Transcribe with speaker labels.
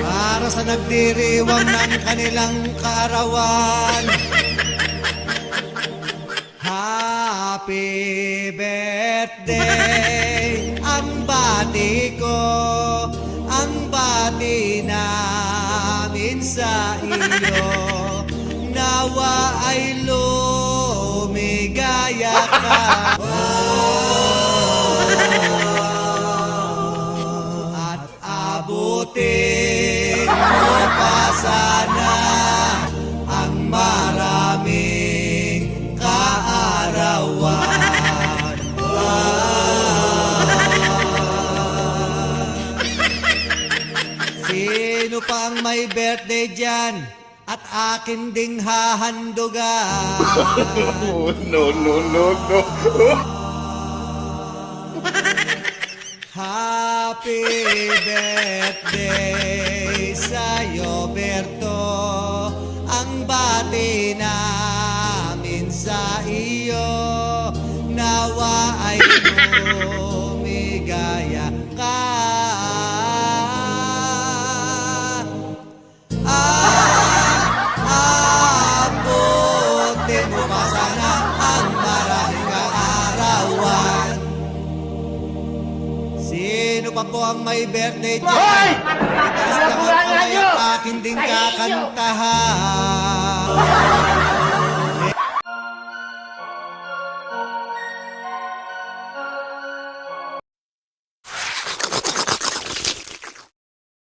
Speaker 1: Para sa nagdiriwang ng kanilang kaarawan. Happy birthday, ang bati ko, ang bati namin sa iyo. Nawa ay lumigaya ka. At abutin mo pa sana ang maraming kaarawan. Sino pang may birthday dyan? At akin ding hahandugan.
Speaker 2: No, no, no, no.
Speaker 1: Happy birthday sa'yo, Berto. Ang bati namin sa iyo. Nawa ay lumigaya ka. Abutin mo pa sana ang maraming kaarawan. Sino pa po ang may birthday dyan?
Speaker 3: Hoy!
Speaker 1: Itaas lang ang kamay at akin din kakantahan.